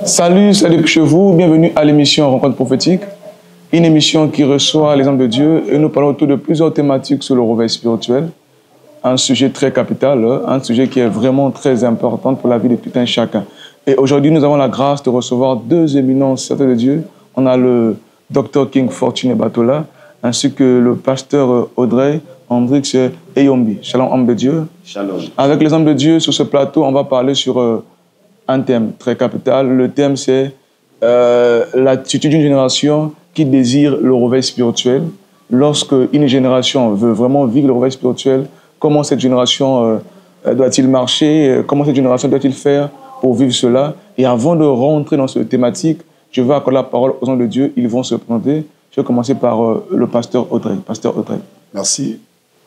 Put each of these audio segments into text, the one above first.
Salut chez vous, bienvenue à l'émission Rencontre prophétique, une émission qui reçoit les hommes de Dieu et nous parlons autour de plusieurs thématiques sur le réveil spirituel, un sujet très capital, un sujet qui est vraiment très important pour la vie de tout un chacun. Et aujourd'hui, nous avons la grâce de recevoir deux éminents serviteurs de Dieu. On a le Dr King Fortuné Batola, ainsi que le pasteur Audrey Hendrix Eyombi. Shalom, homme de Dieu. Shalom. Avec les hommes de Dieu, sur ce plateau, on va parler sur un thème très capital. Le thème, c'est l'attitude d'une génération qui désire le réveil spirituel. Lorsque une génération veut vraiment vivre le réveil spirituel, comment cette génération doit-il marcher? Comment cette génération doit-il faire pour vivre cela? Et avant de rentrer dans cette thématique, je vais accorder la parole aux hommes de Dieu. Ils vont se présenter. Je vais commencer par le pasteur Audrey. Pasteur Audrey. Merci.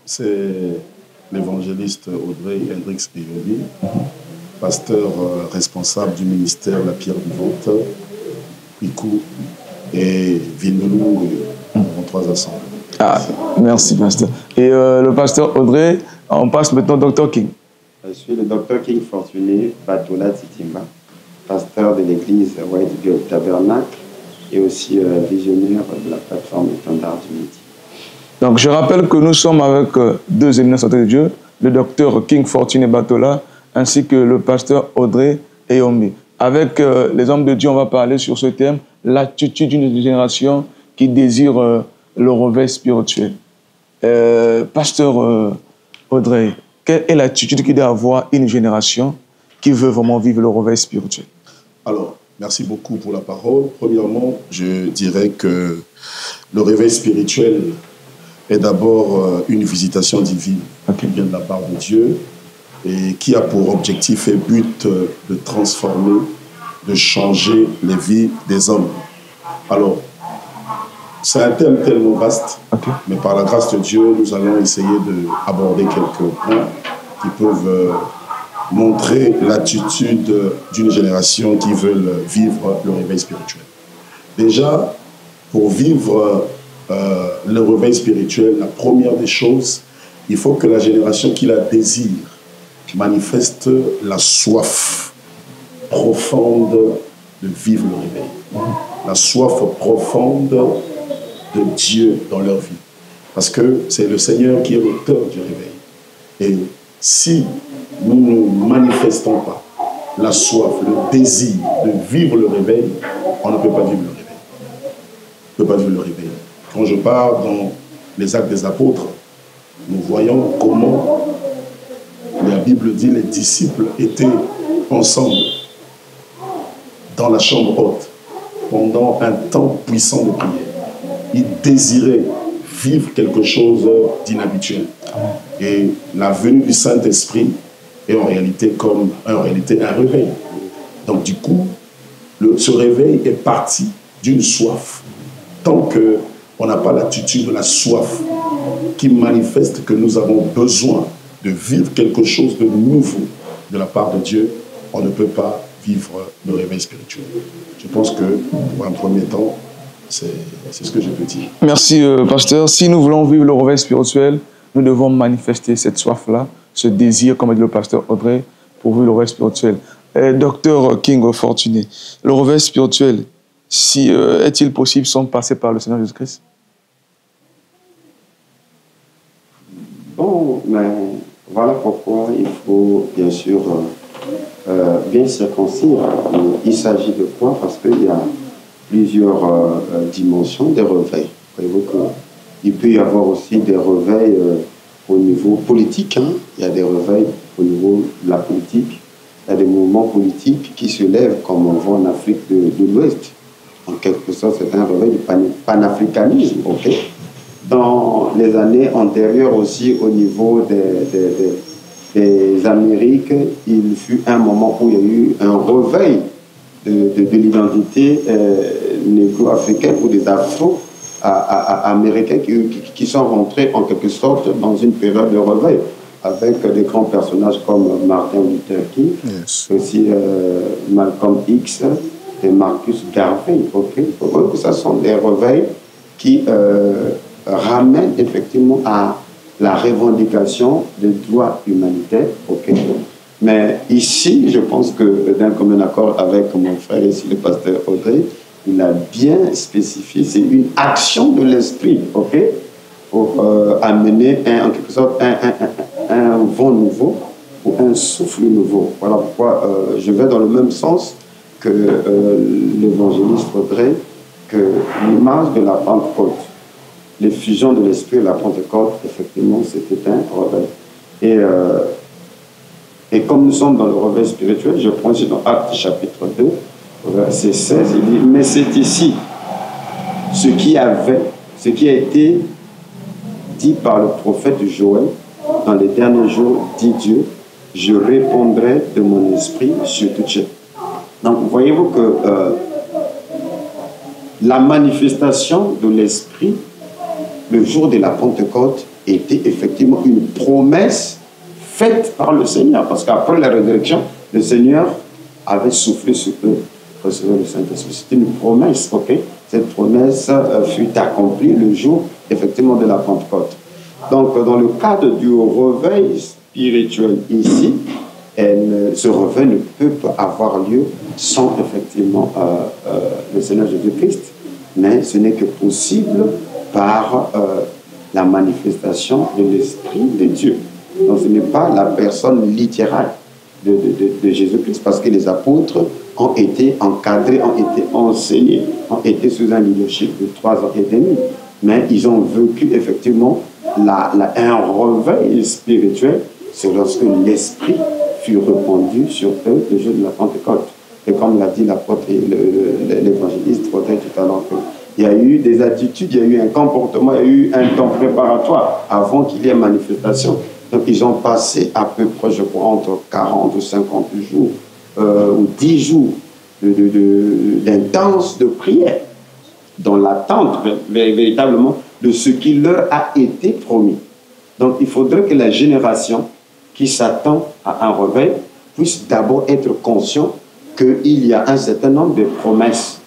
C'est l'évangéliste Audrey Hendrix Eyombi, pasteur responsable du ministère La Pierre Vivante, Pikou et Villeneuve, en 3 assemblées. Ah, merci, pasteur. Et le pasteur Audrey, on passe maintenant au Dr King. Je suis le Dr King Fortuné Batola Titimba, pasteur de l'église White Girl Tabernacle et aussi visionnaire de la plateforme Étendard d'Unity. Donc, je rappelle que nous sommes avec deux éminents serviteurs de Dieu, le Dr King Fortuné Batola, ainsi que le pasteur Audrey Eyombi. Avec les hommes de Dieu, on va parler sur ce thème, l'attitude d'une génération qui désire le réveil spirituel. Pasteur Audrey, quelle est l'attitude qu'il doit avoir une génération qui veut vraiment vivre le réveil spirituel? Alors, merci beaucoup pour la parole. Premièrement, je dirais que le réveil spirituel est d'abord une visitation divine qui vient de la part de Dieu et qui a pour objectif et but de transformer, de changer les vies des hommes. Alors, c'est un thème tellement vaste, mais par la grâce de Dieu, nous allons essayer d'aborder quelques points qui peuvent montrer l'attitude d'une génération qui veut vivre le réveil spirituel. Déjà, pour vivre le réveil spirituel, la première des choses, il faut que la génération qui la désire manifeste la soif profonde de vivre le réveil. La soif profonde de Dieu dans leur vie. Parce que c'est le Seigneur qui est l'auteur du réveil. Et si nous ne manifestons pas la soif, le désir de vivre le réveil, on ne peut pas vivre le réveil. On ne peut pas vivre le réveil. Quand je pars dans les Actes des Apôtres, nous voyons comment la Bible dit les disciples étaient ensemble dans la chambre haute pendant un temps puissant de prière. Ils désiraient vivre quelque chose d'inhabituel. Et la venue du Saint-Esprit est en réalité un réveil. Donc du coup, ce réveil est parti d'une soif. Tant qu'on n'a pas l'attitude de la soif qui manifeste que nous avons besoin de vivre quelque chose de nouveau de la part de Dieu, on ne peut pas vivre le réveil spirituel. Je pense que, pour un premier temps, c'est ce que je peux dire. Merci, pasteur. Si nous voulons vivre le réveil spirituel, nous devons manifester cette soif-là, ce désir, comme a dit le pasteur Audrey, pour vivre le réveil spirituel. Docteur King Fortuné, le réveil spirituel, est-il possible sans passer par le Seigneur Jésus-Christ? Bon, mais voilà pourquoi il faut bien sûr bien circoncire. Il s'agit de quoi? Parce qu'il y a plusieurs dimensions des réveils. Voyez-vous qu'il peut y avoir aussi des réveils au niveau politique. Il y a des réveils au niveau de la politique. Il y a des mouvements politiques qui se lèvent comme on voit en Afrique de l'Ouest. En quelque sorte, c'est un réveil du panafricanisme. Dans les années antérieures aussi, au niveau des Amériques, il fut un moment où il y a eu un réveil de l'identité négro-africaine ou des Afro-américains qui sont rentrés en quelque sorte dans une période de réveil avec des grands personnages comme Martin Luther King, aussi Malcolm X et Marcus Garvey. Ce sont des réveils qui ramènent effectivement à la revendication des droits humanitaires. Mais ici, je pense que d'un commun accord avec mon frère ici, le pasteur Audrey, il a bien spécifié, c'est une action de l'esprit, ok, pour amener en quelque sorte un vent nouveau ou un souffle nouveau. Voilà pourquoi je vais dans le même sens que l'évangéliste Audrey, que l'image de la Pentecôte, l'effusion de l'esprit de la Pentecôte, effectivement, c'était un réveil. Et comme nous sommes dans le réveil spirituel, je prends dans Actes chapitre 2, verset 16, il dit, mais c'est ici ce qui a été dit par le prophète Joël, dans les derniers jours, dit Dieu, je répondrai de mon esprit sur toute chair. Donc, voyez-vous que la manifestation de l'esprit, le jour de la Pentecôte, était effectivement une promesse faite par le Seigneur. Parce qu'après la résurrection, le Seigneur avait soufflé sur eux, recevoir le Saint-Esprit. C'était une promesse, ok? Cette promesse fut accomplie le jour, effectivement, de la Pentecôte. Donc, dans le cadre du réveil spirituel ici, ce réveil ne peut pas avoir lieu sans, effectivement, le Seigneur Jésus-Christ. Mais ce n'est que possible par la manifestation de l'Esprit de Dieu. Donc, ce n'est pas la personne littérale de Jésus-Christ, parce que les apôtres ont été encadrés, ont été enseignés, ont été sous un leadership de 3 ans et demi. Mais ils ont vécu effectivement un réveil spirituel, c'est lorsque l'Esprit fut répandu sur eux le jour de la Pentecôte. Et comme l'a dit l'apôtre et l'évangéliste tout à l'heure, il y a eu des attitudes, il y a eu un comportement, il y a eu un temps préparatoire avant qu'il y ait manifestation. Donc ils ont passé à peu près, je crois, entre 40 ou 50 jours ou 10 jours d'intense de prière, dans l'attente véritablement de ce qui leur a été promis. Donc il faudrait que la génération qui s'attend à un réveil puisse d'abord être conscient qu'il y a un certain nombre de promesses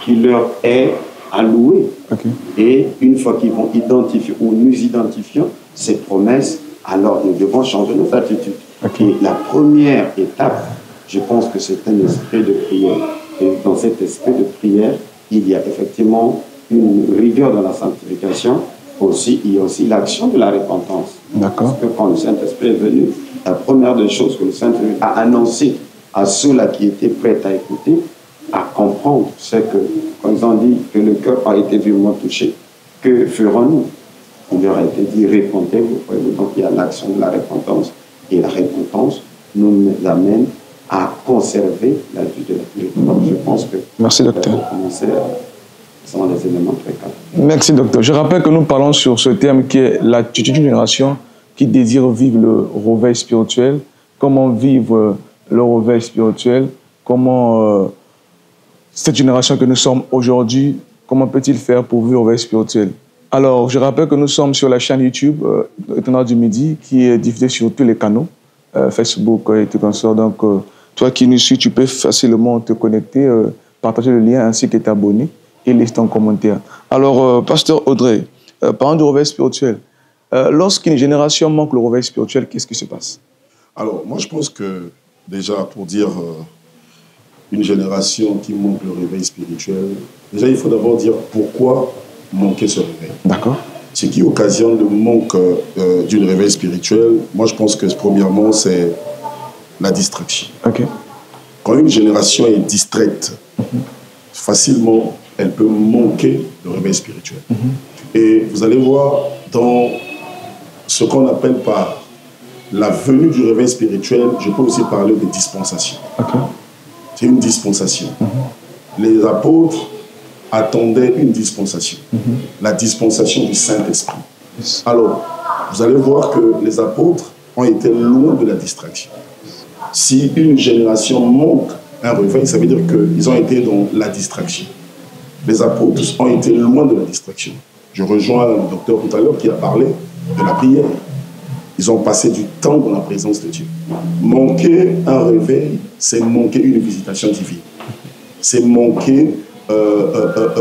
qui leur est allouées. Et une fois qu'ils vont identifier, ou nous identifions ces promesses, alors nous devons changer nos attitudes. Et la première étape, je pense que c'est un esprit de prière. Et dans cet esprit de prière, il y a effectivement une rigueur dans la sanctification. Aussi, il y a aussi l'action de la repentance. Parce que quand le Saint-Esprit est venu, la première des choses que le Saint-Esprit a annoncé à ceux-là qui étaient prêts à écouter, à comprendre, c'est que, quand ils ont dit que le cœur a été vivement touché, que ferons-nous? Il leur a été dit, répentez-vous. Donc il y a l'action de la repentance. Et la repentance nous amène à conserver la vie de la purité. Donc je pense que... Merci, docteur. Ce sont des éléments très clairs. Merci, docteur. Je rappelle que nous parlons sur ce thème qui est l'attitude d'une génération qui désire vivre le réveil spirituel. Comment vivre le réveil spirituel? Comment cette génération que nous sommes aujourd'hui, comment peut-il faire pour vivre le réveil spirituel? Alors, je rappelle que nous sommes sur la chaîne YouTube Étendard du Midi, qui est diffusée sur tous les canaux, Facebook et tout comme ça. Donc, toi qui nous suis, tu peux facilement te connecter, partager le lien ainsi que t'abonner et laisser ton commentaire. Alors, pasteur Audrey, parlant du réveil spirituel, lorsqu'une génération manque le réveil spirituel, qu'est-ce qui se passe? Alors, moi, je pense que, déjà, pour dire une génération qui manque le réveil spirituel, déjà, il faut d'abord dire pourquoi manquer ce réveil. D'accord. Ce qui occasionne le manque d'une réveil spirituel, moi, je pense que, premièrement, c'est la distraction. Quand une génération est distraite, facilement, elle peut manquer de réveil spirituel. Et vous allez voir dans ce qu'on appelle par la venue du réveil spirituel, je peux aussi parler de dispensation. C'est une dispensation. Les apôtres attendaient une dispensation, la dispensation du Saint-Esprit. Alors, vous allez voir que les apôtres ont été loin de la distraction. Si une génération manque un réveil, ça veut dire qu'ils ont été dans la distraction. Les apôtres ont été loin de la distraction. Je rejoins le docteur tout à l'heure qui a parlé de la prière. Ils ont passé du temps dans la présence de Dieu. Manquer un réveil, c'est manquer une visitation divine. C'est manquer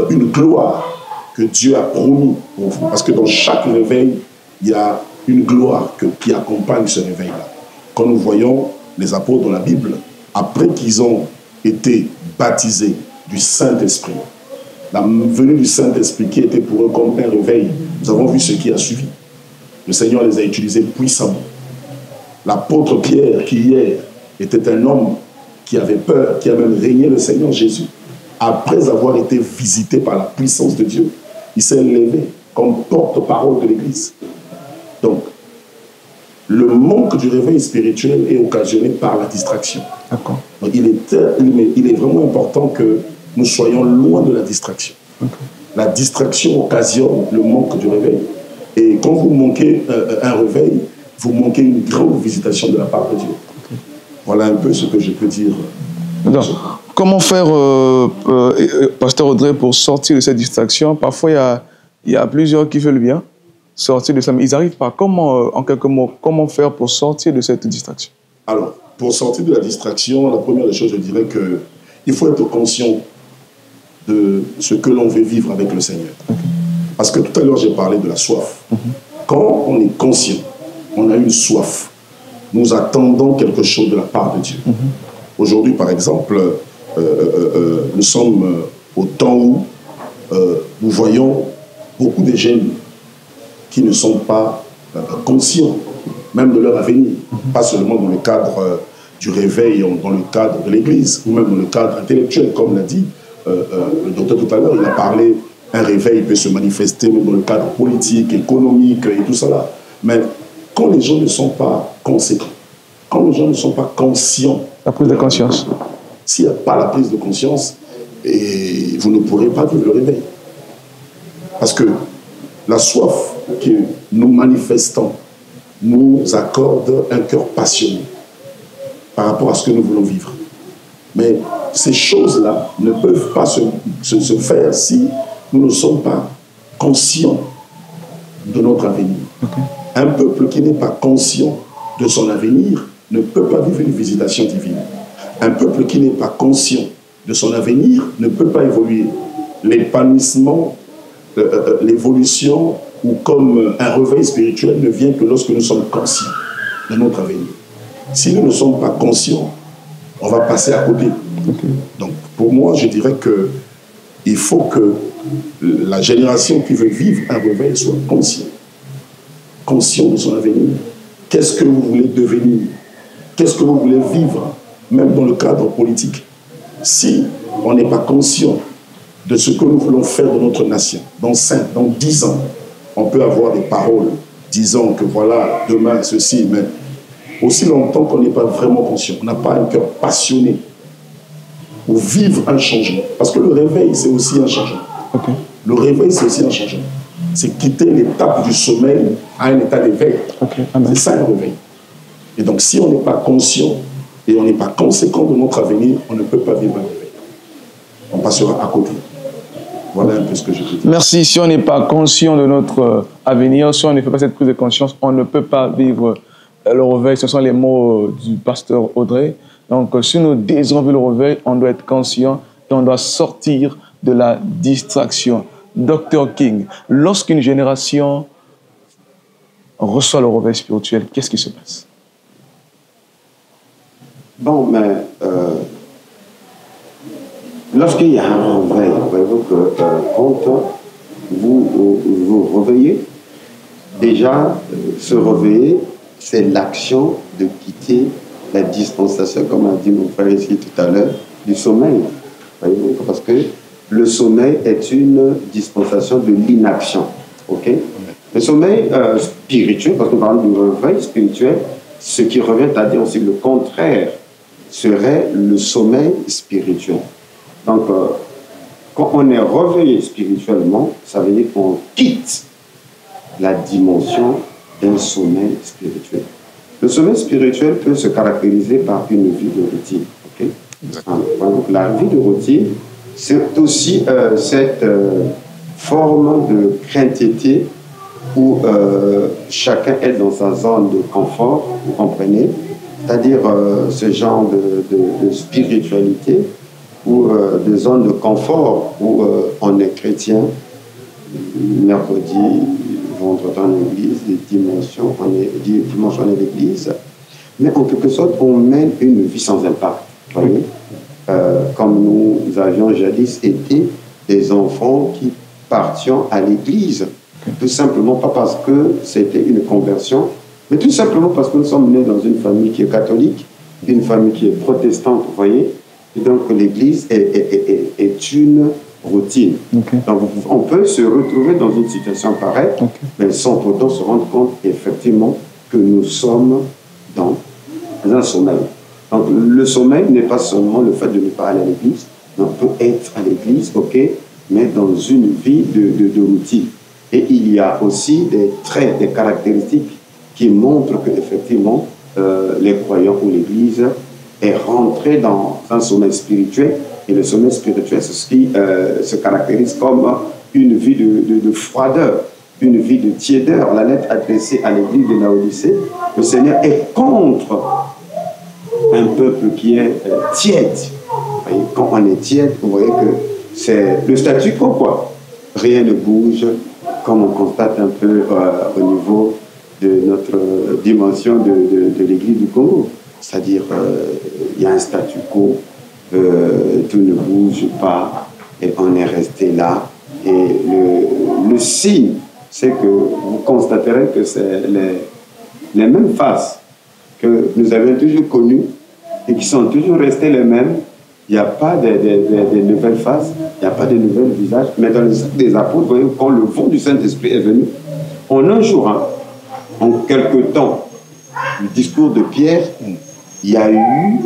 une gloire que Dieu a promis pour vous. Parce que dans chaque réveil, il y a une gloire qui accompagne ce réveil-là. Quand nous voyons les apôtres dans la Bible, après qu'ils ont été baptisés du Saint-Esprit, la venue du Saint-Esprit qui était pour eux comme un réveil, nous avons vu ce qui a suivi. Le Seigneur les a utilisés puissamment. L'apôtre Pierre, qui hier était un homme qui avait peur, qui a même régné le Seigneur Jésus, après avoir été visité par la puissance de Dieu, il s'est levé comme porte-parole de l'Église. Donc, le manque du réveil spirituel est occasionné par la distraction. Donc, il est vraiment important que nous soyons loin de la distraction. La distraction occasionne le manque du réveil. Et quand vous manquez un réveil, vous manquez une grande visitation de la part de Dieu. Voilà un peu ce que je peux dire. Donc, comment faire, Pasteur Audrey, pour sortir de cette distraction? Parfois, il y a plusieurs qui veulent bien sortir de ça, mais ils n'arrivent pas. Comment, en quelques mots, comment faire pour sortir de cette distraction? Alors, pour sortir de la distraction, la première des choses, je dirais qu'il faut être conscient de ce que l'on veut vivre avec le Seigneur. Parce que tout à l'heure, j'ai parlé de la soif. Quand on est conscient, on a une soif, nous attendons quelque chose de la part de Dieu. Aujourd'hui, par exemple, nous sommes au temps où nous voyons beaucoup de jeunes qui ne sont pas conscients, même de leur avenir, pas seulement dans le cadre du réveil, dans le cadre de l'Église, ou même dans le cadre intellectuel, comme l'a dit le docteur tout à l'heure. Il a parlé, un réveil peut se manifester même dans le cadre politique, économique et tout ça là. Mais quand les gens ne sont pas conséquents, quand les gens ne sont pas conscients, la prise de conscience. S'il n'y a pas la prise de conscience, et vous ne pourrez pas vivre le réveil. Parce que la soif que nous manifestons nous accorde un cœur passionné par rapport à ce que nous voulons vivre. Mais ces choses-là ne peuvent pas se faire si nous ne sommes pas conscients de notre avenir. Un peuple qui n'est pas conscient de son avenir ne peut pas vivre une visitation divine. Un peuple qui n'est pas conscient de son avenir ne peut pas évoluer. L'épanouissement, l'évolution ou comme un réveil spirituel ne vient que lorsque nous sommes conscients de notre avenir. Si nous ne sommes pas conscients, on va passer à côté. Donc, pour moi, je dirais qu'il faut que la génération qui veut vivre un réveil soit consciente. Conscient de son avenir. Qu'est-ce que vous voulez devenir? Qu'est-ce que vous voulez vivre, même dans le cadre politique? Si on n'est pas conscient de ce que nous voulons faire de notre nation, dans 5, dans 10 ans, on peut avoir des paroles disant que voilà, demain, ceci, mais aussi longtemps qu'on n'est pas vraiment conscient, on n'a pas un cœur passionné pour vivre un changement. Parce que le réveil, c'est aussi un changement. Le réveil, c'est aussi un changement. C'est quitter l'étape du sommeil à un état d'éveil. C'est ça un réveil. Et donc, si on n'est pas conscient et on n'est pas conséquent de notre avenir, on ne peut pas vivre un réveil. On passera à côté. Voilà un peu ce que je peux dire. Merci. Si on n'est pas conscient de notre avenir, si on ne fait pas cette prise de conscience, on ne peut pas vivre le réveil. Ce sont les mots du pasteur Audrey. Donc, si nous désirons vivre le réveil, on doit être conscient et on doit sortir de la distraction. Dr King, lorsqu'une génération reçoit le réveil spirituel, qu'est-ce qui se passe? Bon, mais lorsqu'il y a un réveil, voyez-vous que quand vous vous réveillez, déjà, se réveiller, c'est l'action de quitter la dispensation, comme a dit mon frère ici tout à l'heure, du sommeil. Voyez-vous, parce que le sommeil est une dispensation de l'inaction. Okay? Le sommeil spirituel, parce que nous parlons du réveil spirituel, ce qui revient à dire aussi le contraire serait le sommeil spirituel. Donc, quand on est réveillé spirituellement, ça veut dire qu'on quitte la dimension d'un sommeil spirituel. Le sommeil spirituel peut se caractériser par une vie de routine. Okay? Donc, la vie de routine, c'est aussi cette forme de crainteté où chacun est dans sa zone de confort, vous comprenez? C'est-à-dire ce genre de spiritualité ou de zone de confort où on est chrétien, mercredi, vendredi en église, dimanche on est l'église. mais en quelque sorte, on mène une vie sans impact. Voyez, comme nous avions jadis été des enfants qui partions à l'église, tout simplement pas parce que c'était une conversion, mais tout simplement parce que nous sommes nés dans une famille qui est catholique, une famille qui est protestante, vous voyez, et donc l'église est une routine. Donc on peut se retrouver dans une situation pareille, mais sans pourtant se rendre compte effectivement que nous sommes dans un sommeil. Donc le sommeil n'est pas seulement le fait de ne pas aller à l'église, on peut être à l'église, ok, mais dans une vie de routine. Et il y a aussi des traits, des caractéristiques qui montrent qu'effectivement, les croyants ou l'Église est rentrée dans un sommeil spirituel. Et le sommeil spirituel, c'est ce qui se caractérise comme une vie de froideur, une vie de tiédeur. La lettre adressée à l'Église de Laodicée, le Seigneur est contre un peuple qui est tiède. Et quand on est tiède, vous voyez que c'est le statu quo, quoi. Rien ne bouge, comme on constate un peu au niveau de notre dimension de l'Église du Congo. C'est-à-dire, il y a un statu quo, tout ne bouge pas, et on est resté là. Et le signe, c'est que vous constaterez que c'est les mêmes faces que nous avions toujours connues et qui sont toujours restées les mêmes. Il n'y a pas de nouvelles faces, il n'y a pas de nouveaux visages. Mais dans les actes des apôtres, vous voyez, quand le vent du Saint-Esprit est venu, en un jour, hein, en quelque temps, le discours de Pierre, il y a eu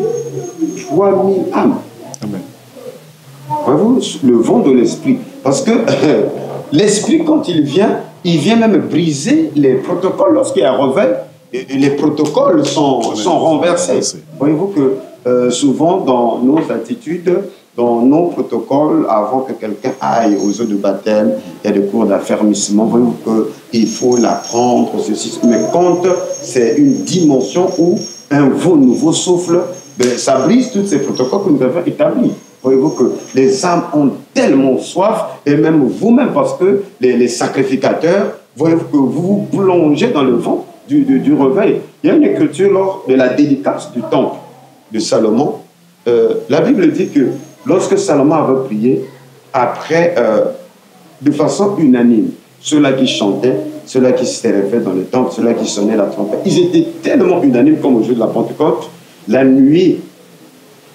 3000 âmes. Amen. Voyez-vous, le vent de l'Esprit. Parce que l'Esprit, quand il vient même briser les protocoles. Lorsqu'il y a un réveil, les protocoles sont renversés. Voyez-vous que souvent, dans nos attitudes, dans nos protocoles, avant que quelqu'un aille aux eaux de baptême, il y a des cours d'affermissement. Voyez-vous qu'il faut l'apprendre, ceci. Mais quand c'est une dimension où un vent nouveau souffle, ben, ça brise tous ces protocoles que nous avons établis. Voyez-vous que les âmes ont tellement soif, et même vous-même, parce que les sacrificateurs, voyez-vous que vous vous plongez dans le vent du réveil. Il y a une écriture lors de la dédicace du temple de Salomon. La Bible dit que lorsque Salomon avait prié, après, de façon unanime, ceux-là qui chantaient, ceux-là qui s'élevaient dans le temple, ceux-là qui sonnaient la trompette, ils étaient tellement unanimes comme au jour de la Pentecôte. La nuit,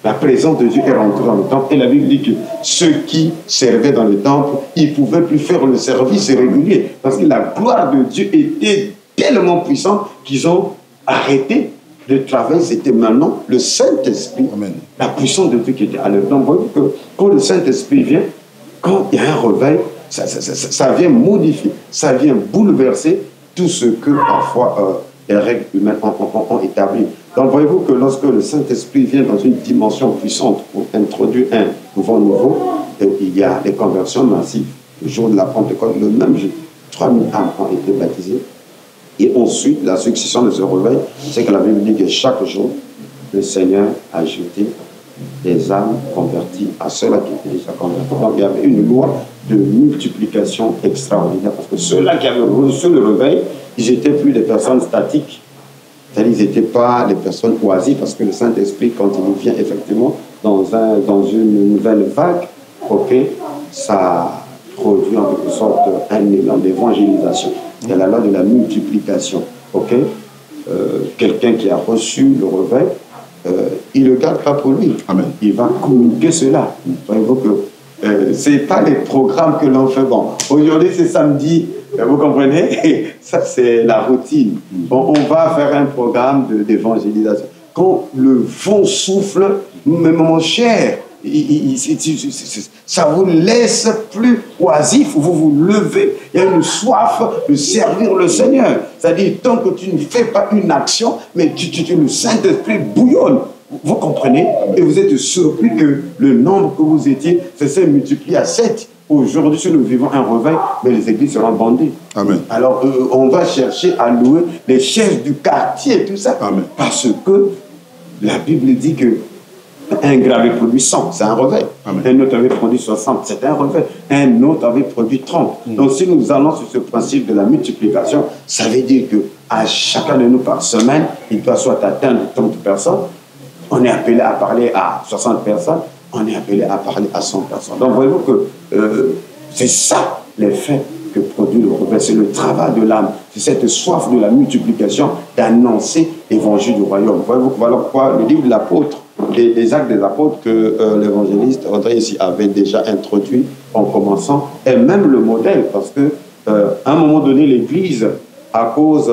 la présence de Dieu est rentrée dans le temple. Et la Bible dit que ceux qui servaient dans le temple, ils ne pouvaient plus faire le service régulier. Parce que la gloire de Dieu était tellement puissante qu'ils ont arrêté de travailler. C'était maintenant le Saint-Esprit, la puissance de Dieu qui était à leur temps. Vous voyez que quand le Saint-Esprit vient, quand il y a un réveil, ça vient modifier, ça vient bouleverser tout ce que parfois les règles humaines ont établi. Donc voyez-vous que lorsque le Saint-Esprit vient dans une dimension puissante pour introduire un vent nouveau, il y a des conversions massives. Le jour de la Pentecôte, le même jour, 3000 âmes ont été baptisées. Et ensuite, la succession de ce réveil, c'est que la Bible dit que chaque jour, le Seigneur a jeté des âmes converties à ceux-là qui étaient déjà convertis. Donc il y avait une loi de multiplication extraordinaire, parce que ceux-là qui avaient reçu le réveil, ils n'étaient plus des personnes statiques. C'est-à-dire qu'ils n'étaient pas des personnes oisives, parce que le Saint-Esprit, quand il vient effectivement dans une nouvelle vague, ok, ça produit en quelque sorte un élan d'évangélisation. C'est la loi de la multiplication. Ok, quelqu'un qui a reçu le réveil, il ne le garde pas pour lui. Amen. Il va communiquer cela. Voyez-vous que ce n'est pas les programmes que l'on fait. Bon, aujourd'hui c'est samedi, vous comprenez? Ça c'est la routine. Bon, on va faire un programme d'évangélisation. Quand le vent souffle, mais mon cher, ça vous laisse plus oisif, vous vous levez, il y a une soif de servir le Seigneur. C'est-à-dire, tant que tu ne fais pas une action, mais le Saint-Esprit bouillonne. Vous comprenez? Et vous êtes surpris que le nombre que vous étiez, s'est multiplié à 7. Aujourd'hui, si nous vivons un réveil, mais les églises seront bandées. Amen. Alors, on va chercher à louer les chefs du quartier, tout ça. Amen. Parce que la Bible dit que Un gars avait produit 100, c'est un réveil. Amen. Un autre avait produit 60, c'est un réveil. Un autre avait produit 30. Donc si nous allons sur ce principe de la multiplication, ça veut dire qu'à chacun de nous par semaine, il doit soit atteindre 30 personnes. On est appelé à parler à 60 personnes, on est appelé à parler à 100 personnes. Donc voyez-vous que c'est ça l'effet que produit le réveil, c'est le travail de l'âme, c'est cette soif de la multiplication, d'annoncer l'évangile du royaume. Voyez-vous, voilà pourquoi le livre de l'apôtre, les actes des apôtres que l'évangéliste André ici avait déjà introduit en commençant, est même le modèle, parce que à un moment donné, l'Église, à cause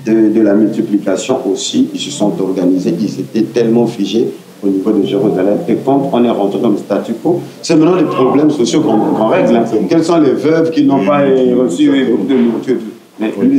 de la multiplication aussi, ils se sont organisés, ils étaient tellement figés au niveau de Jérusalem. Et quand on est rentré dans le statu quo, c'est maintenant les problèmes sociaux qu'on règle. Hein. Quelles sont les veuves qui n'ont pas reçu beaucoup de nourriture?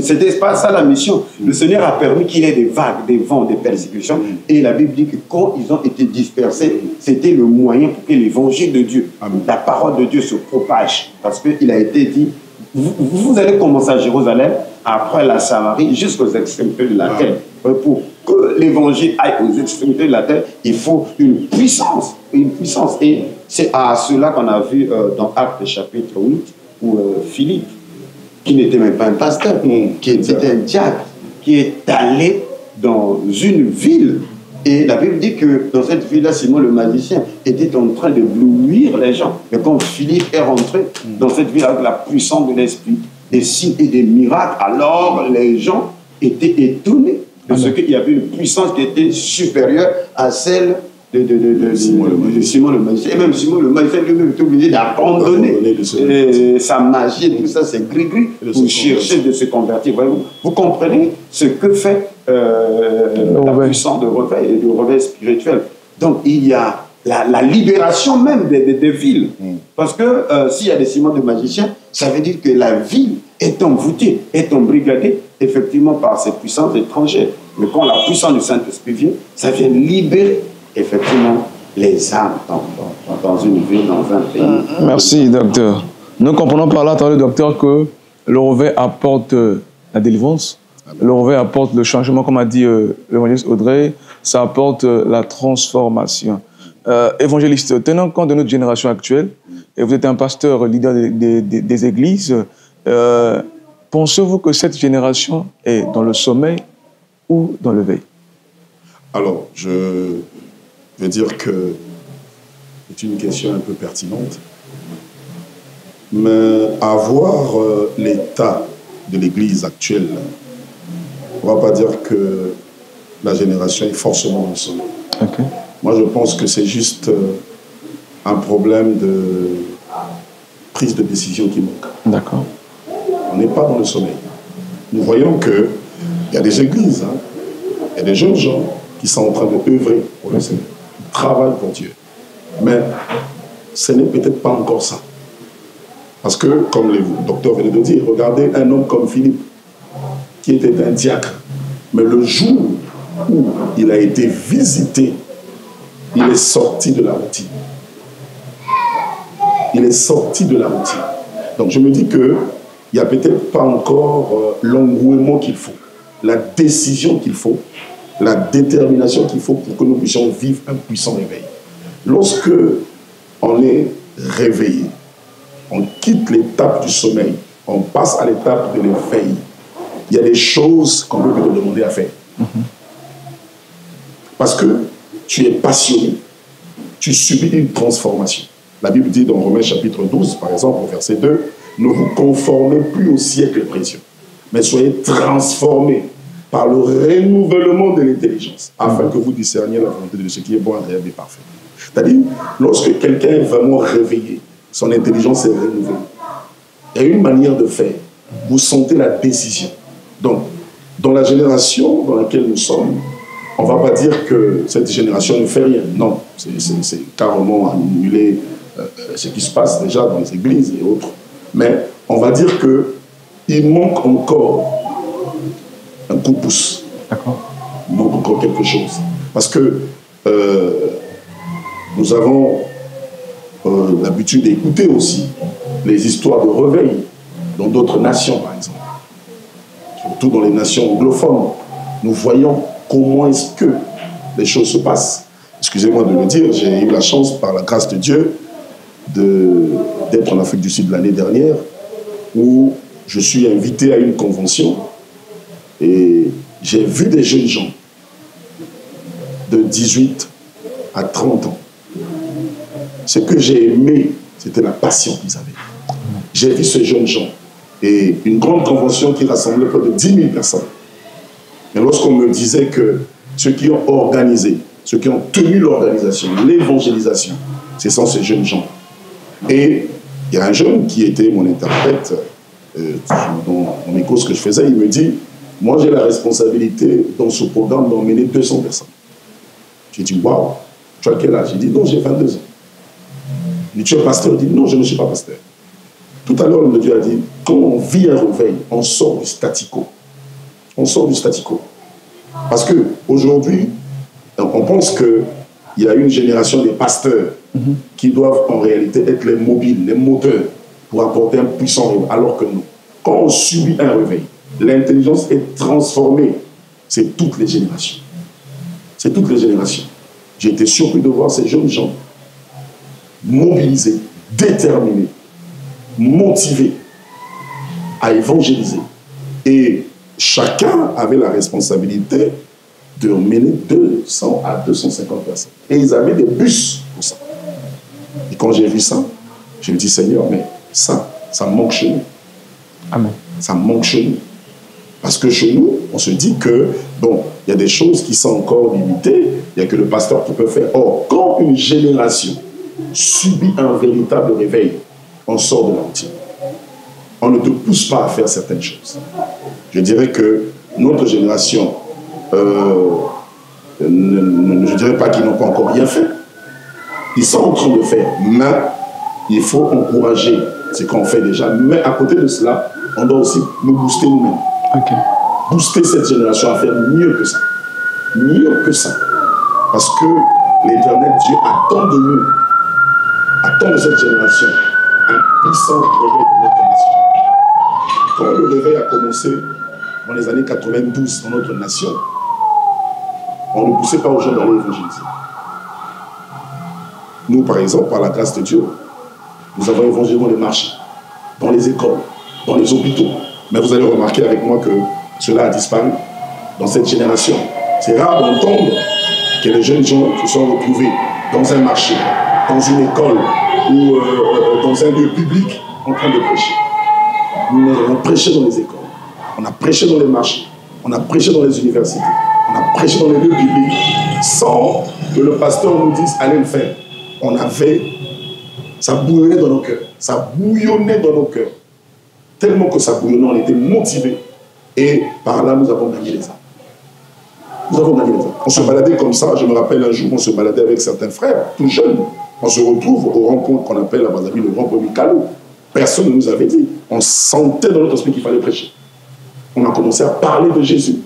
C'était pas ça la mission. Le Seigneur a permis qu'il y ait des vagues, des vents, des persécutions. Et la Bible dit que quand ils ont été dispersés, c'était le moyen pour que l'évangile de Dieu, la parole de Dieu se propage. Parce qu'il a été dit, vous allez commencer à Jérusalem, après la Samarie, jusqu'aux extrémités de la terre. Pour que l'évangile aille aux extrémités de la terre, il faut une puissance. Une puissance. Et c'est à cela qu'on a vu dans Actes chapitre 8, où Philippe, qui n'était même pas un pasteur, qui était un diacre, qui est allé dans une ville. Et la Bible dit que dans cette ville-là, Simon le magicien était en train de blouir les gens. Mais quand Philippe est rentré dans cette ville avec la puissance de l'Esprit, des signes et des miracles, alors les gens étaient étonnés de ce qu'il y avait une puissance qui était supérieure à celle de Simon le magicien. Et même Simon le magicien lui-même est obligé d'abandonner sa magie et tout ça, c'est gris-gris, pour chercher de se convertir. Vous comprenez ce que fait la puissance de réveil et de réveil spirituel. Donc il y a la libération même des villes. Parce que s'il y a des Simons de magiciens, ça veut dire que la ville est envoûtée, est embrigadée effectivement par ces puissances étrangères. Mais quand la puissance du Saint-Esprit vient, ça vient libérer effectivement les âmes dans une ville, dans un pays. Merci, docteur. Nous comprenons par là, le docteur, que le réveil apporte la délivrance, le réveil apporte le changement, comme a dit l'évangéliste Audrey, ça apporte la transformation. Évangéliste, tenant compte de notre génération actuelle, et vous êtes un pasteur leader des églises, pensez-vous que cette génération est dans le sommeil ou dans le veille? Alors, je veux dire que c'est une question un peu pertinente, mais à voir l'état de l'Église actuelle, on ne va pas dire que la génération est forcément dans le sommeil. Okay. Moi, je pense que c'est juste un problème de prise de décision qui manque. D'accord. On n'est pas dans le sommeil. Nous voyons qu'il y a des églises, il y a des jeunes gens qui sont en train d'œuvrer pour le Seigneur, qui travaillent pour Dieu. Mais ce n'est peut-être pas encore ça. Parce que, comme le docteur venait de dire, regardez un homme comme Philippe, qui était un diacre, mais le jour où il a été visité, il est sorti de la routine. Il est sorti de la routine. Donc je me dis qu'il n'y a peut-être pas encore l'engouement qu'il faut, la décision qu'il faut, la détermination qu'il faut pour que nous puissions vivre un puissant réveil. Lorsque on est réveillé, on quitte l'étape du sommeil, on passe à l'étape de l'éveil. Il y a des choses qu'on peut te demander à faire. Parce que tu es passionné, tu subis une transformation. La Bible dit dans Romains chapitre 12, par exemple, au verset 2, « Ne vous conformez plus au siècle présent, mais soyez transformés par le renouvellement de l'intelligence, afin que vous discerniez la volonté de ce qui est bon, agréable et parfait. » C'est-à-dire, lorsque quelqu'un est vraiment réveillé, son intelligence est renouvelée. Il y a une manière de faire. Vous sentez la décision. Donc, dans la génération dans laquelle nous sommes, on ne va pas dire que cette génération ne fait rien. Non, c'est carrément annuler ce qui se passe déjà dans les églises et autres. Mais on va dire qu'il manque encore un coup de pouce. D'accord. Il manque encore quelque chose. Parce que nous avons l'habitude d'écouter aussi les histoires de réveil dans d'autres nations, par exemple. Surtout dans les nations anglophones. Nous voyons comment est-ce que les choses se passent. excusez-moi de le dire, j'ai eu la chance, par la grâce de Dieu, d'être en Afrique du Sud l'année dernière, où je suis invité à une convention et j'ai vu des jeunes gens de 18 à 30 ans. Ce que j'ai aimé, c'était la passion qu'ils avaient. J'ai vu ces jeunes gens et une grande convention qui rassemblait près de 10 000 personnes. Mais lorsqu'on me disait que ceux qui ont organisé, ceux qui ont tenu l'organisation, l'évangélisation, ce sont ces jeunes gens. Et il y a un jeune qui était mon interprète dans mon écho, ce que je faisais, il me dit, moi j'ai la responsabilité dans ce programme d'emmener 200 personnes. J'ai dit, waouh, tu as quel âge? Il dit, non, j'ai 22 ans. Il dit, tu es pasteur? Il dit, non, je ne suis pas pasteur. Tout à l'heure, le Dieu a dit, quand on vit un réveil, on sort du statu-quo. On sort du statu-quo. Parce qu'aujourd'hui, on pense qu'il y a une génération des pasteurs qui doivent en réalité être les mobiles, les moteurs pour apporter un puissant réveil. Alors que non. Quand on subit un réveil, l'intelligence est transformée. C'est toutes les générations. C'est toutes les générations. J'ai été surpris de voir ces jeunes gens mobilisés, déterminés, motivés à évangéliser. Et chacun avait la responsabilité de mener 200 à 250 personnes. Et ils avaient des bus pour ça. Et quand j'ai vu ça, je me dis, Seigneur, mais ça manque chez nous. Amen. Ça manque chez nous. Parce que chez nous, on se dit que, bon, il y a des choses qui sont encore limitées, il n'y a que le pasteur qui peut faire. Or, quand une génération subit un véritable réveil, on sort de la routine. On ne te pousse pas à faire certaines choses. Je dirais que notre génération, je ne dirais pas qu'ils n'ont pas encore rien fait. Ils sont en train de faire, mais il faut encourager ce qu'on fait déjà. Mais à côté de cela, on doit aussi nous booster nous-mêmes. Okay. Booster cette génération à faire mieux que ça. Mieux que ça. Parce que l'Éternel Dieu attend de nous, attend de cette génération un puissant réveil de notre nation. Quand le réveil a commencé dans les années 92 dans notre nation, on ne poussait pas aux gens d'aller évangéliser. Nous, par exemple, par la grâce de Dieu, nous avons évangélisé dans les marchés, dans les écoles, dans les hôpitaux. Mais vous allez remarquer avec moi que cela a disparu dans cette génération. C'est rare d'entendre que les jeunes gens se sont retrouvés dans un marché, dans une école ou dans un lieu public en train de prêcher. Nous avons prêché dans les écoles, on a prêché dans les marchés, on a prêché dans les universités, on a prêché dans les lieux publics sans que le pasteur nous dise allez le faire. On avait, ça bouillonnait dans nos cœurs, ça bouillonnait dans nos cœurs. Tellement que ça bouillonnait, on était motivés. Et par là, nous avons gagné les âmes. Nous avons gagné les âmes. On se baladait comme ça. Je me rappelle un jour, on se baladait avec certains frères, tout jeunes. On se retrouve au rond-point qu'on appelle à Brazzaville le rond-point Mikalo. Personne ne nous avait dit. On sentait dans notre esprit qu'il fallait prêcher. On a commencé à parler de Jésus.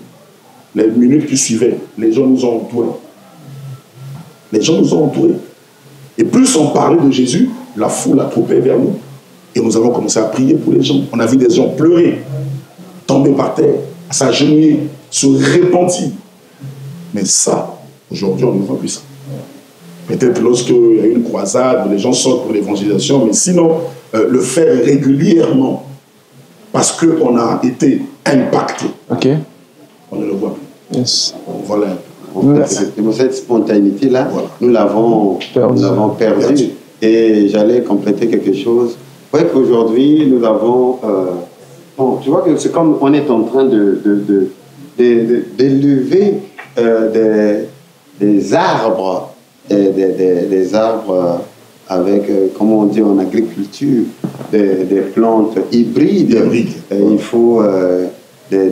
Les minutes qui suivaient, les gens nous ont entourés. Les gens nous ont entourés. Et plus on parlait de Jésus, la foule attroupait vers nous. Et nous avons commencé à prier pour les gens. On a vu des gens pleurer, tomber par terre, s'agenouiller, se repentir. Mais ça, aujourd'hui, on ne voit plus ça. Peut-être lorsqu'il y a une croisade, les gens sortent pour l'évangélisation, mais sinon, le faire régulièrement, parce qu'on a été impacté, on ne le voit plus. Yes. Voilà. Cette spontanéité-là, voilà. Nous l'avons perdu. Et j'allais compléter quelque chose. Ouais, qu'aujourd'hui, nous avons... bon, tu vois que c'est comme on est en train d'élever des arbres, des arbres avec, comment on dit en agriculture, des plantes hybrides. Il faut de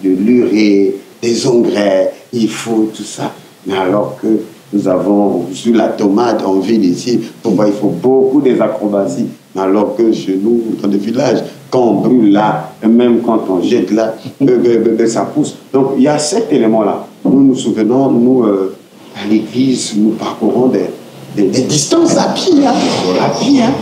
l'urée, des engrais, il faut tout ça. Mais alors que nous avons sur la tomate en ville ici, il faut beaucoup des acrobaties. Mais alors que chez nous, dans les villages, quand on brûle là, et même quand on jette là, ça pousse. Donc il y a cet élément-là. Nous nous souvenons, nous, à l'église, nous parcourons des distances à pied, hein, à pied, hein,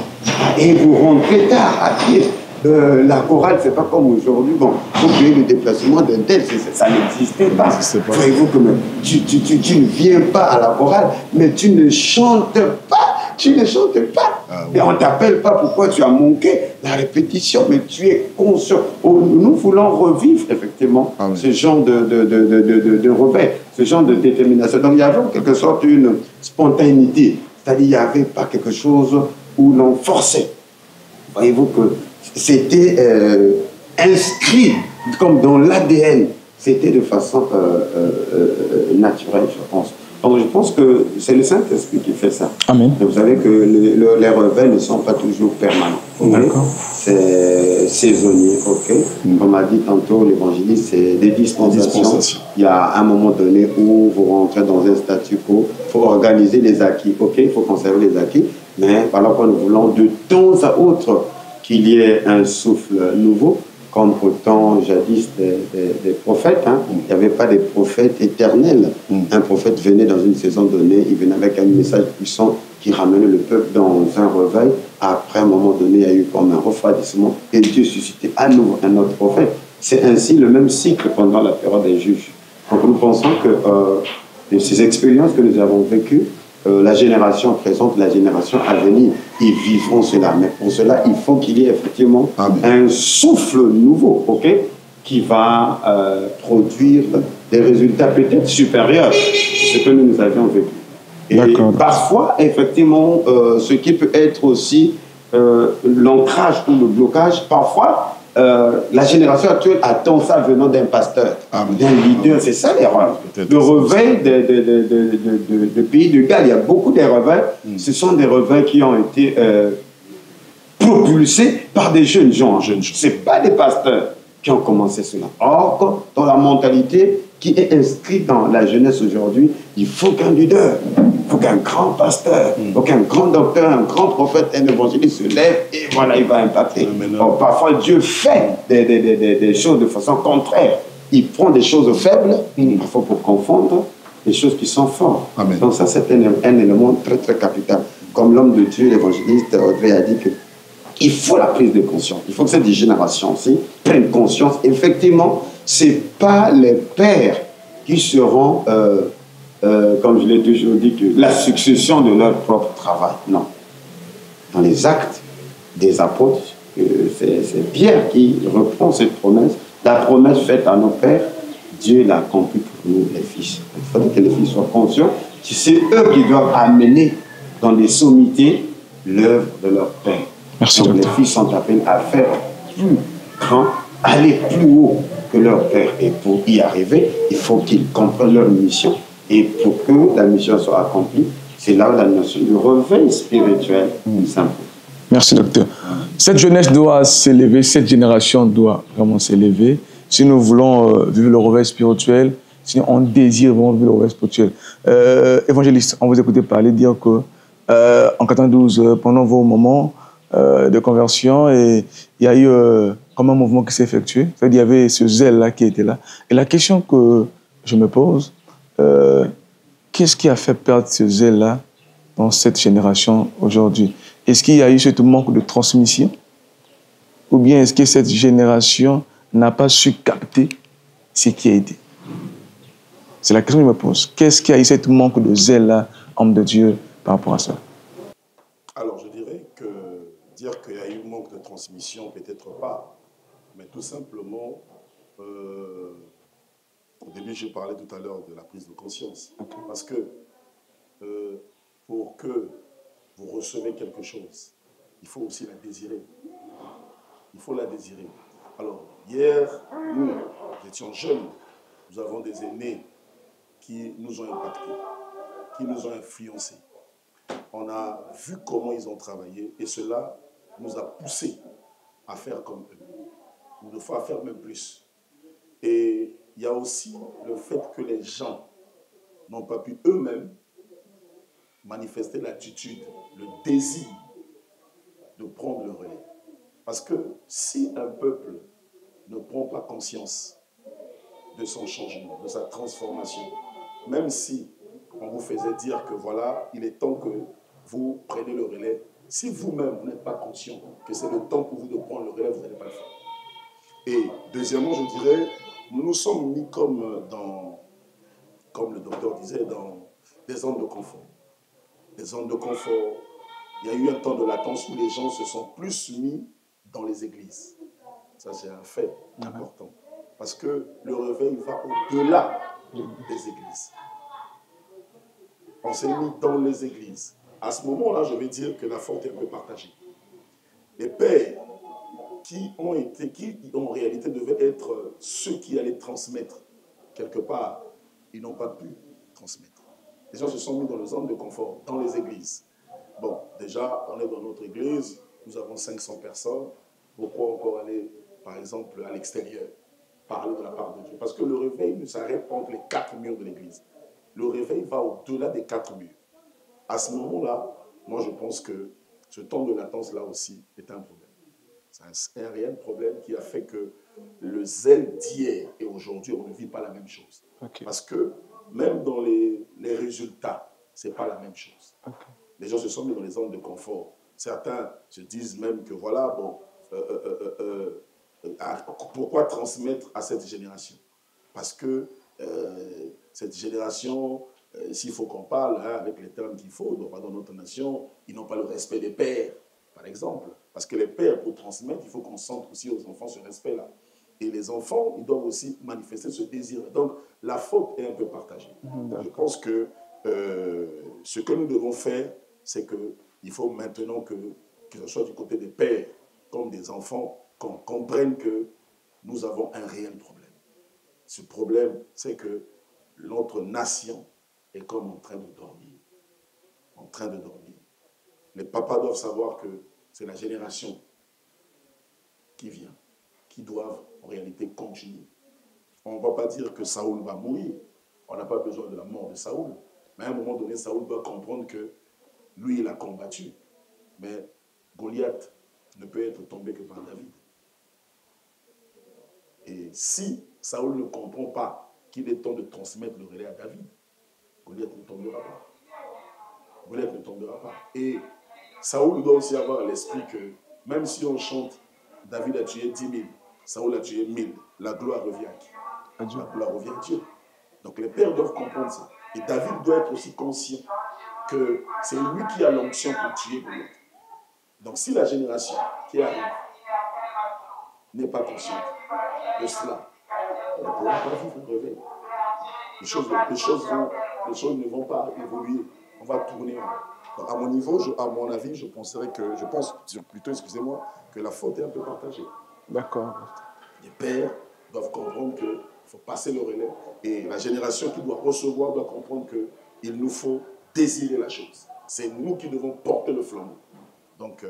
et vous rentrez tard à pied. La chorale, c'est pas comme aujourd'hui. Bon, il faut payer le déplacement d'un tel, ça n'existait pas. Voyez-vous que tu ne viens pas à la chorale, mais tu ne chantes pas. Tu ne chantes pas. Ah, oui. Et on ne t'appelle pas pourquoi tu as manqué la répétition, mais tu es conscient. Nous voulons revivre effectivement ce genre de revers, ce genre de détermination. Donc il y avait en quelque sorte une spontanéité. C'est-à-dire qu'il n'y avait pas quelque chose où l'on forçait. Voyez-vous que c'était inscrit comme dans l'ADN. C'était de façon naturelle, je pense. Donc je pense que c'est le Saint-Esprit qui fait ça. Amen. Et vous savez que les revers ne sont pas toujours permanents. D'accord. C'est saisonnier, ok. Comme a dit tantôt l'évangéliste, c'est des dispensations. Il y a un moment donné où vous rentrez dans un statu quo. Il faut organiser les acquis, ok. Il faut conserver les acquis. Mais voilà quoi, nous voulons de temps à autre qu'il y ait un souffle nouveau. Comme au temps jadis des prophètes, hein. Il n'y avait pas des prophètes éternels. Un prophète venait dans une saison donnée, il venait avec un message puissant qui ramenait le peuple dans un réveil. Après, à un moment donné, il y a eu comme un refroidissement et Dieu suscitait à nouveau un autre prophète. C'est ainsi le même cycle pendant la période des juges. Donc nous pensons que de ces expériences que nous avons vécues, la génération présente, la génération à venir, ils vivront cela. Mais pour cela, il faut qu'il y ait effectivement un souffle nouveau, ok, qui va produire des résultats peut-être supérieurs à ce que nous avions vécu. Et parfois, effectivement, ce qui peut être aussi l'ancrage ou le blocage, parfois, la génération actuelle attend ça venant d'un pasteur, d'un leader. C'est ça l'erreur. Le réveil de pays de Galles, il y a beaucoup de réveils. Ce sont des réveils qui ont été propulsés par des jeunes gens. Ce ne sont pas des pasteurs qui ont commencé cela. Or, dans la mentalité qui est inscrite dans la jeunesse aujourd'hui, il faut qu'un leader, il faut qu'un grand pasteur, il faut qu'un grand docteur, un grand prophète, un évangéliste se lève et voilà, il va impacter. Or, parfois, Dieu fait des choses de façon contraire. Il prend des choses faibles, parfois pour confondre des choses qui sont fortes. Amen. Donc ça, c'est un élément très, très capital. Comme l'homme de Dieu, l'évangéliste Audrey a dit que il faut la prise de conscience. Il faut que cette génération aussi prenne conscience. Effectivement, ce n'est pas les pères qui seront, comme je l'ai toujours dit, que la succession de leur propre travail. Non. Dans les actes des apôtres, c'est Pierre qui reprend cette promesse. La promesse faite à nos pères, Dieu l'a accomplie pour nous, les fils. Il faudrait que les fils soient conscients que c'est eux qui doivent amener dans les sommités l'œuvre de leur père. Merci, donc, les fils sont appelés à faire plus grand, aller plus haut que leur père. Et pour y arriver, il faut qu'ils comprennent leur mission. Et pour que la mission soit accomplie, c'est là où la notion du réveil spirituel s'impose. Merci, docteur. Cette jeunesse doit s'élever, cette génération doit vraiment s'élever. Si nous voulons vivre le réveil spirituel, si on désire vraiment vivre le réveil spirituel. Évangéliste, on vous écoutait parler, dire que en 92, pendant vos moments de conversion, et il y a eu comme un mouvement qui s'est effectué. Il y avait ce zèle-là qui était là. Et la question que je me pose, qu'est-ce qui a fait perdre ce zèle-là dans cette génération aujourd'hui? Est-ce qu'il y a eu ce manque de transmission? Ou bien est-ce que cette génération n'a pas su capter ce qui a été? C'est la question que je me pose. Qu'est-ce qui a eu ce manque de zèle-là, homme de Dieu, par rapport à ça? Alors, je dirais que dire qu'il y a eu manque de transmission, peut-être pas. Mais tout simplement, au début, je parlais tout à l'heure de la prise de conscience. Parce que pour que vous recevez quelque chose, il faut aussi la désirer. Il faut la désirer. Alors, hier, nous étions jeunes. Nous avons des aînés qui nous ont impactés, qui nous ont influencés. On a vu comment ils ont travaillé et cela nous a poussés à faire comme eux. Ou de fois à faire même plus. Et il y a aussi le fait que les gens n'ont pas pu eux-mêmes manifester l'attitude, le désir de prendre le relais. Parce que si un peuple ne prend pas conscience de son changement, de sa transformation, même si on vous faisait dire que voilà, il est temps que vous preniez le relais, Si vous-même, vous n'êtes pas conscient que c'est le temps pour vous de prendre le relais, vous n'allez pas le faire. Et deuxièmement, je dirais, nous nous sommes mis comme le docteur disait, dans des zones de confort. Des zones de confort. Il y a eu un temps de latence où les gens se sont plus mis dans les églises. Ça, c'est un fait important. Parce que le réveil va au-delà des églises. On s'est mis dans les églises. À ce moment-là, je vais dire que la faute est un peu partagée. Les pères qui en réalité devaient être ceux qui allaient transmettre, quelque part, ils n'ont pas pu transmettre. Les gens se sont mis dans le zone de confort, dans les églises. Bon, déjà, on est dans notre église, nous avons 500 personnes. Pourquoi encore aller, par exemple, à l'extérieur, parler de la part de Dieu? Parce que le réveil ne s'arrête pas entre les 4 murs de l'église. Le réveil va au-delà des 4 murs. À ce moment-là, moi je pense que ce temps de latence-là aussi est un problème. C'est un réel problème qui a fait que le zèle d'hier et aujourd'hui, on ne vit pas la même chose. Okay. Parce que même dans les résultats, ce n'est pas la même chose. Okay. Les gens se sont mis dans les zones de confort. Certains se disent même que voilà, bon, pourquoi transmettre à cette génération? Parce que cette génération, s'il faut qu'on parle avec les termes qu'il faut dans notre nation, ils n'ont pas le respect des pères, par exemple. Parce que les pères, pour transmettre, il faut qu'on sente aussi aux enfants ce respect-là. Et les enfants, ils doivent aussi manifester ce désir. Donc, la faute est un peu partagée. Je pense que ce que nous devons faire, c'est qu'il faut maintenant que ce soit du côté des pères comme des enfants, qu'on comprenne que nous avons un réel problème. Ce problème, c'est que notre nation est comme en train de dormir. En train de dormir. Les papas doivent savoir que c'est la génération qui vient, qui doivent en réalité continuer. On ne va pas dire que Saoul va mourir. On n'a pas besoin de la mort de Saoul. Mais à un moment donné, Saoul doit comprendre que lui, il a combattu. Mais Goliath ne peut être tombé que par David. Et si Saoul ne comprend pas qu'il est temps de transmettre le relais à David, Goliath ne tombera pas. Goliath ne tombera pas. Et Saoul doit aussi avoir à l'esprit que même si on chante David a tué 10 000, Saoul a tué 1000, la gloire revient à qui? La gloire revient à Dieu. Donc les pères doivent comprendre ça. Et David doit être aussi conscient que c'est lui qui a l'onction pour tuer Goliath. Donc si la génération qui arrive n'est pas consciente de cela, elle ne pourra pas vivre le réveil. Les choses ne vont pas évoluer. On va tourner en rond. Donc à mon niveau, à mon avis, je pense plutôt, excusez-moi, que la faute est un peu partagée. D'accord. Les pères doivent comprendre qu'il faut passer le relais et la génération qui doit recevoir doit comprendre qu'il nous faut désirer la chose. C'est nous qui devons porter le flambeau. Donc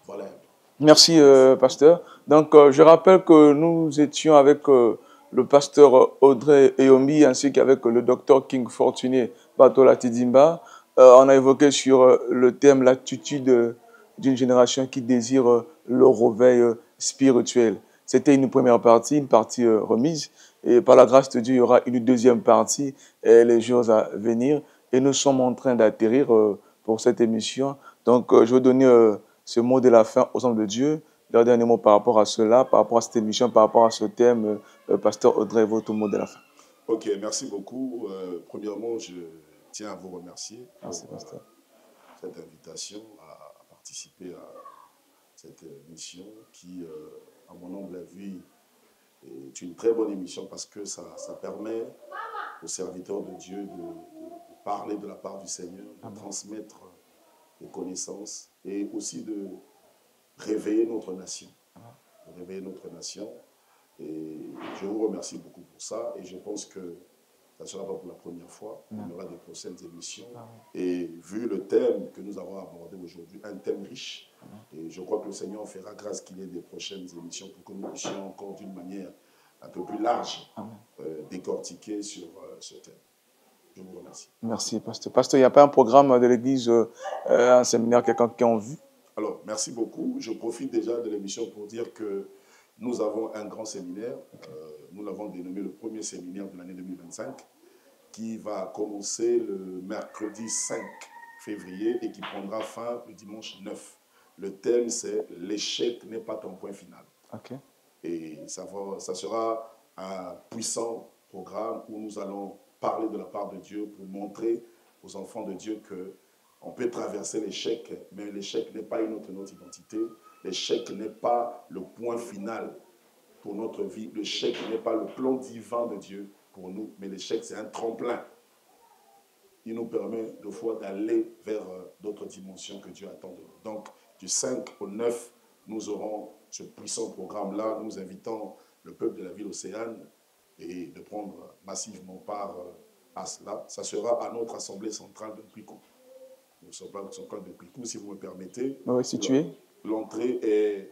voilà un peu. Merci, pasteur. Donc, je rappelle que nous étions avec le pasteur Audrey Eyombi ainsi qu'avec le docteur King Fortuné Batola Tidimba. On a évoqué sur le thème l'attitude d'une génération qui désire le réveil spirituel. C'était une première partie, une partie remise. Et par la grâce de Dieu, il y aura une deuxième partie les jours à venir. Et nous sommes en train d'atterrir pour cette émission. Donc, je vais donner ce mot de la fin aux hommes de Dieu. Leur dernier mot par rapport à cela, par rapport à cette émission, par rapport à ce thème. Pasteur Audrey, votre mot de la fin. Ok, merci beaucoup. Premièrement, je tiens à vous remercier pour cette invitation à participer à cette émission qui, à mon humble avis, est une très bonne émission parce que ça permet aux serviteurs de Dieu de parler de la part du Seigneur, de transmettre des connaissances et aussi de réveiller notre nation. De réveiller notre nation. Et je vous remercie beaucoup pour ça et je pense que ça ne sera pas pour la première fois. Il y aura des prochaines émissions. Et vu le thème que nous avons abordé aujourd'hui, un thème riche, et je crois que le Seigneur fera grâce qu'il y ait des prochaines émissions pour que nous puissions encore d'une manière un peu plus large décortiquer sur ce thème. Je vous remercie. Merci, pasteur. Pasteur, il n'y a pas un programme de l'Église, un séminaire, quelqu'un qui est en vue? Alors, merci beaucoup. Je profite déjà de l'émission pour dire que nous avons un grand séminaire. Nous l'avons dénommé le premier séminaire de l'année 2025 qui va commencer le mercredi 5 février et qui prendra fin le dimanche 9. Le thème, c'est « L'échec n'est pas ton point final ». Okay. Et ça sera un puissant programme où nous allons parler de la part de Dieu pour montrer aux enfants de Dieu qu'on peut traverser l'échec, mais l'échec n'est pas notre identité. L'échec n'est pas le point final pour notre vie. L'échec n'est pas le plan divin de Dieu pour nous, mais l'échec, c'est un tremplin. Il nous permet de fois d'aller vers d'autres dimensions que Dieu attend de nous. Donc, du 5 au 9, nous aurons ce puissant programme-là. Nous invitons le peuple de la ville Océane et de prendre massivement part à cela. Ça sera à notre assemblée centrale de Picou. L'assemblée centrale de Picou, si vous me permettez. Oui, situé. L'entrée est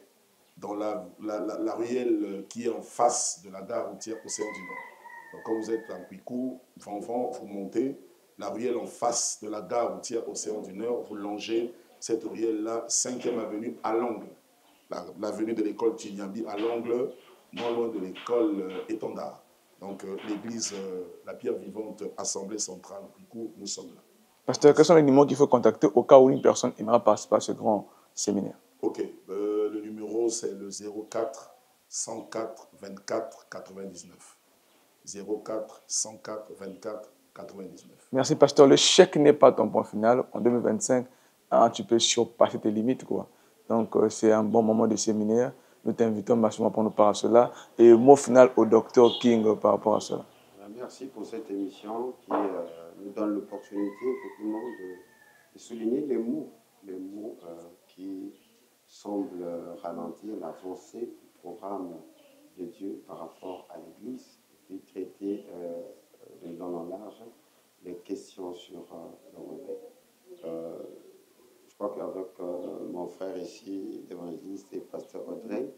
dans la ruelle qui est en face de la gare routière Océan du Nord. Donc, quand vous êtes à Picou, vous montez la ruelle en face de la gare routière Océan du Nord, vous longez cette ruelle-là, 5e avenue à l'angle. L'avenue de l'école Tignambi à l'angle, non loin de l'école Étendard. Donc, l'église, la pierre vivante, Assemblée centrale, Picou, nous sommes là. Pasteur, quels sont les numéros qu'il faut contacter au cas où une personne aimera participer à ce grand séminaire? Ok, le numéro c'est le 04 104 24 99. 04 104 24 99. Merci, pasteur. Le chèque n'est pas ton point final. En 2025, tu peux surpasser tes limites, quoi. Donc, c'est un bon moment de séminaire. Nous t'invitons massivement pour nous parler de cela. Et mot final au docteur King par rapport à cela. Merci pour cette émission qui nous donne l'opportunité, effectivement, de souligner les mots qui semblent ralentir l'avancée du programme de Dieu par rapport à l'Église, et puis traiter de long en large les questions sur le revêt. Je crois qu'avec mon frère ici, l'évangéliste et pasteur Audrey,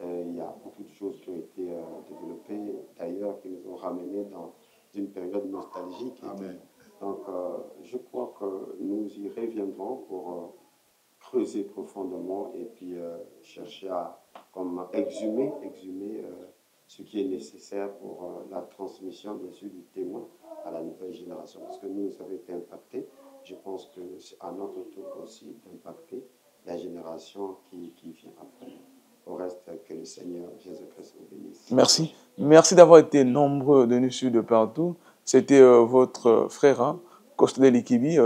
il y a beaucoup de choses qui ont été développées, d'ailleurs, qui nous ont ramenés dans une période nostalgique. Amen. Donc, je crois que nous y reviendrons pour creuser profondément et puis chercher à exhumer ce qui est nécessaire pour la transmission, bien sûr, du témoin à la nouvelle génération. Parce que nous avons été impactés. Je pense que c'est à notre tour aussi d'impacter la génération qui vient après. Au reste, que le Seigneur Jésus-Christ vous bénisse. Merci. Merci d'avoir été nombreux de nous suivre de partout. C'était votre frère, Kostele Likibi,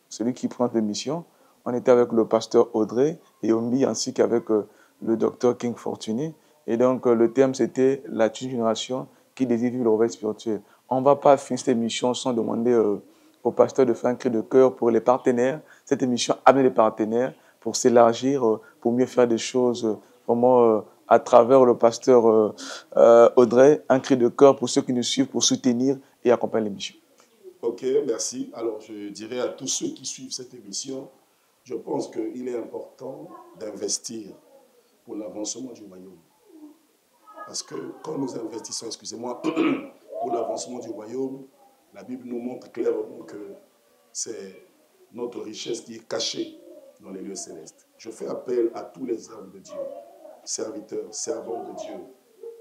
celui qui prend l'émission. On était avec le pasteur Audrey et Ombi, ainsi qu'avec le docteur King Fortuné. Et donc, le thème, c'était la génération qui désire vivre le réveil spirituel. On ne va pas finir cette émission sans demander au pasteur de faire un cri de cœur pour les partenaires. Cette émission amène des partenaires pour s'élargir, pour mieux faire des choses vraiment à travers le pasteur Audrey. Un cri de cœur pour ceux qui nous suivent, pour soutenir et accompagner l'émission. Ok, merci. Alors, je dirais à tous ceux qui suivent cette émission, je pense qu'il est important d'investir pour l'avancement du royaume. Parce que quand nous investissons, excusez-moi, pour l'avancement du royaume, la Bible nous montre clairement que c'est notre richesse qui est cachée dans les lieux célestes. Je fais appel à tous les hommes de Dieu, serviteurs, servants de Dieu,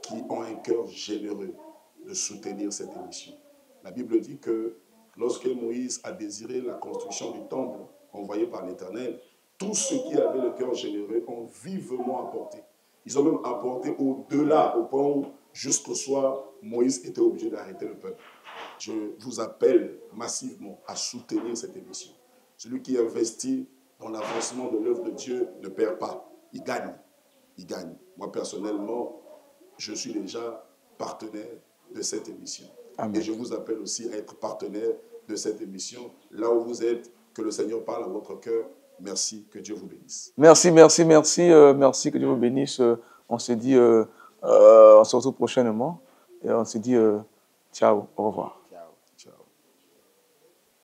qui ont un cœur généreux de soutenir cette émission. La Bible dit que lorsque Moïse a désiré la construction du temple envoyé par l'Éternel, tous ceux qui avaient le cœur généreux ont vivement apporté. Ils ont même apporté au-delà, au point où jusqu'au soir, Moïse était obligé d'arrêter le peuple. Je vous appelle massivement à soutenir cette émission. Celui qui investit dans l'avancement de l'œuvre de Dieu ne perd pas, il gagne. Il gagne. Moi, personnellement, je suis déjà partenaire de cette émission. Amen. Et je vous appelle aussi à être partenaire de cette émission. Là où vous êtes, que le Seigneur parle à votre cœur. Merci, que Dieu vous bénisse. Merci, que Dieu vous bénisse. On se dit, on se retrouve prochainement. Et on se dit, ciao, au revoir.